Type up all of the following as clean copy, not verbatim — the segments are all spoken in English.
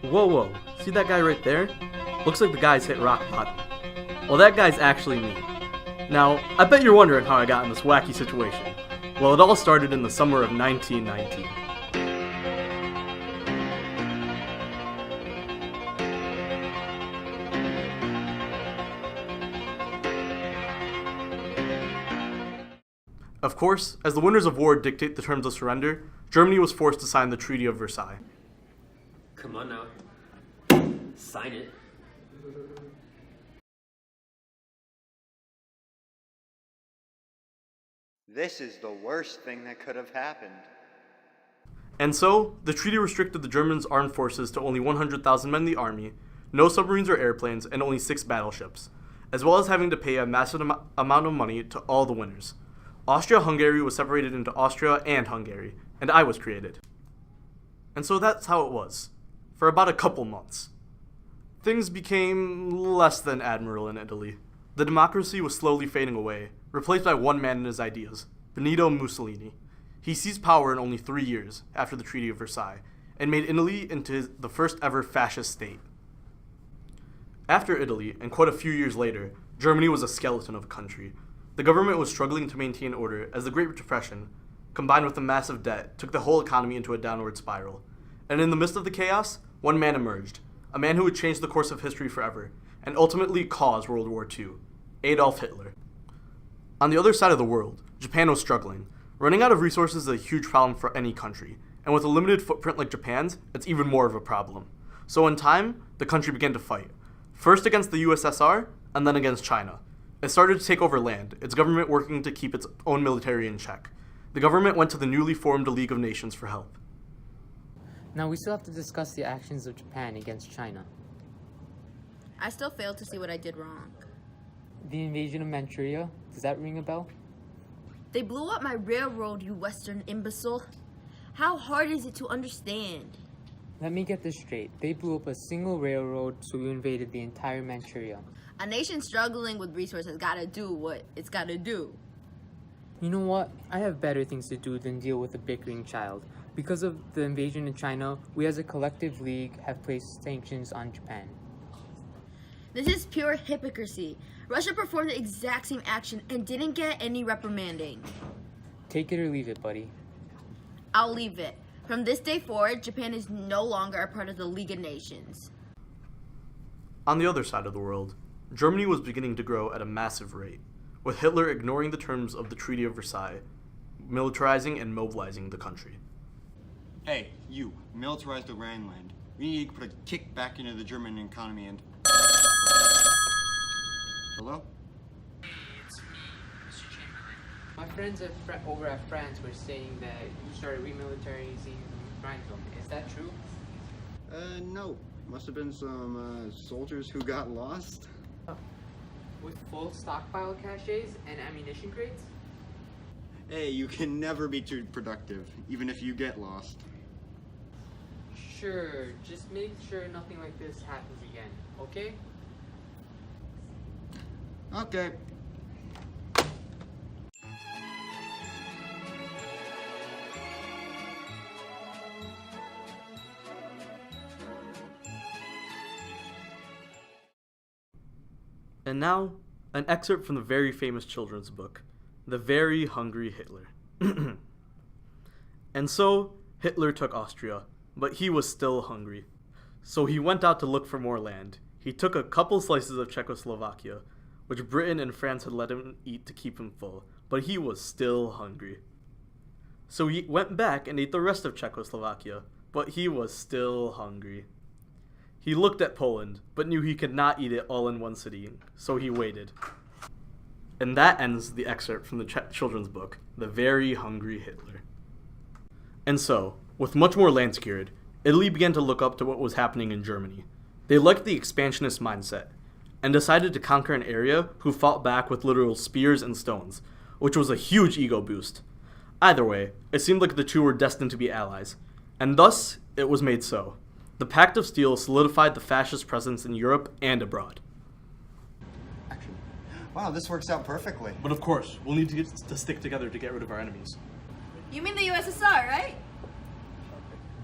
Whoa, whoa, see that guy right there? Looks like the guy's hit rock bottom. Well, that guy's actually me. Now, I bet you're wondering how I got in this wacky situation. Well, it all started in the summer of 1919. Of course, as the winners of war dictate the terms of surrender, Germany was forced to sign the Treaty of Versailles. Come on now. Sign it. This is the worst thing that could have happened. And so, the treaty restricted the Germans' armed forces to only 100,000 men in the army, no submarines or airplanes, and only 6 battleships, as well as having to pay a massive amount of money to all the winners. Austria-Hungary was separated into Austria and Hungary, and I was created. And so that's how it was, for about a couple months. Things became less than admirable in Italy. The democracy was slowly fading away, replaced by one man and his ideas, Benito Mussolini. He seized power in only 3 years after the Treaty of Versailles, and made Italy into the first ever fascist state. After Italy, and quite a few years later, Germany was a skeleton of a country. The government was struggling to maintain order as the Great Depression, combined with the massive debt, took the whole economy into a downward spiral. And in the midst of the chaos, one man emerged, a man who would change the course of history forever, and ultimately cause World War II, Adolf Hitler. On the other side of the world, Japan was struggling. Running out of resources is a huge problem for any country, and with a limited footprint like Japan's, it's even more of a problem. So in time, the country began to fight, first against the USSR, and then against China. It started to take over land, its government working to keep its own military in check. The government went to the newly formed League of Nations for help. Now we still have to discuss the actions of Japan against China. I still fail to see what I did wrong. The invasion of Manchuria, does that ring a bell? They blew up my railroad, you Western imbecile. How hard is it to understand? Let me get this straight. They blew up a single railroad, so we invaded the entire Manchuria. A nation struggling with resources gotta do what it's gotta do. You know what? I have better things to do than deal with a bickering child. Because of the invasion in China, we as a collective league have placed sanctions on Japan. This is pure hypocrisy. Russia performed the exact same action and didn't get any reprimanding. Take it or leave it, buddy. I'll leave it. From this day forward, Japan is no longer a part of the League of Nations. On the other side of the world, Germany was beginning to grow at a massive rate, with Hitler ignoring the terms of the Treaty of Versailles, militarizing and mobilizing the country. Hey, you, militarize the Rhineland. We need to put a kick back into the German economy and... Hello? My friends over at France were saying that you started remilitarizing Rhinestone. Is that true? No. Must have been some, soldiers who got lost. With full stockpile caches and ammunition crates? Hey, you can never be too productive, even if you get lost. Sure, just make sure nothing like this happens again, okay? Okay. And now, an excerpt from the very famous children's book, The Very Hungry Hitler. And so, Hitler took Austria, but he was still hungry. So he went out to look for more land. He took a couple slices of Czechoslovakia, which Britain and France had let him eat to keep him full, but he was still hungry. So he went back and ate the rest of Czechoslovakia, but he was still hungry. He looked at Poland, but knew he could not eat it all in one sitting, so he waited. And that ends the excerpt from the children's book, The Very Hungry Hitler. And so, with much more land secured, Italy began to look up to what was happening in Germany. They liked the expansionist mindset, and decided to conquer an area who fought back with literal spears and stones, which was a huge ego boost. Either way, it seemed like the two were destined to be allies, and thus it was made so. The Pact of Steel solidified the fascist presence in Europe and abroad. Action. Wow, this works out perfectly. But of course, we'll need to stick together to get rid of our enemies. You mean the USSR, right?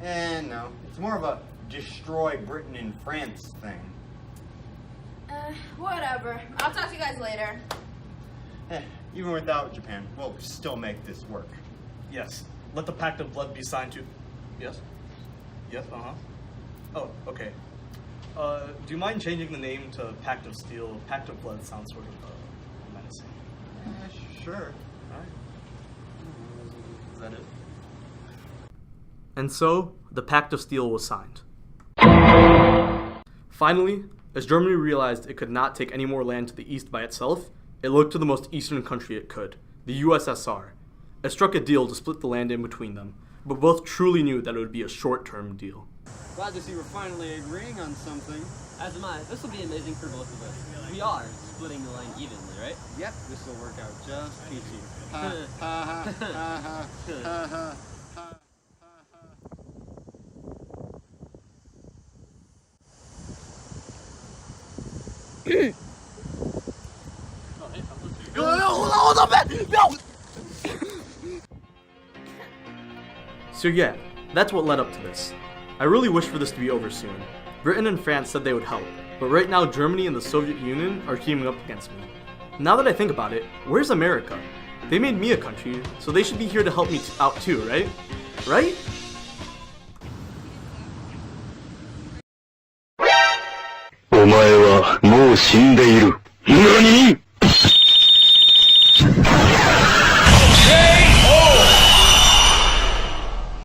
And no, it's more of a destroy Britain and France thing. Whatever. I'll talk to you guys later. Even without Japan, we'll still make this work. Yes. Let the Pact of Blood be signed to. Yes? Yes, uh-huh. Oh, okay. Do you mind changing the name to Pact of Steel? Pact of Blood sounds sort of menacing. Sure. Alright. Is that it? And so, the Pact of Steel was signed. Finally, as Germany realized it could not take any more land to the east by itself, it looked to the most eastern country it could, the USSR. It struck a deal to split the land in between them, but both truly knew that it would be a short-term deal. Glad to see we're finally agreeing on something. As am I. This will be amazing for both of us. We are splitting the line evenly, right? Yep, this will work out just peachy. Ha ha ha ha ha ha ha. So yeah, that's what led up to this. I really wish for this to be over soon. Britain and France said they would help, but right now Germany and the Soviet Union are teaming up against me. Now that I think about it, where's America? They made me a country, so they should be here to help me out too, right? Right? お前はもう死んでいる。何！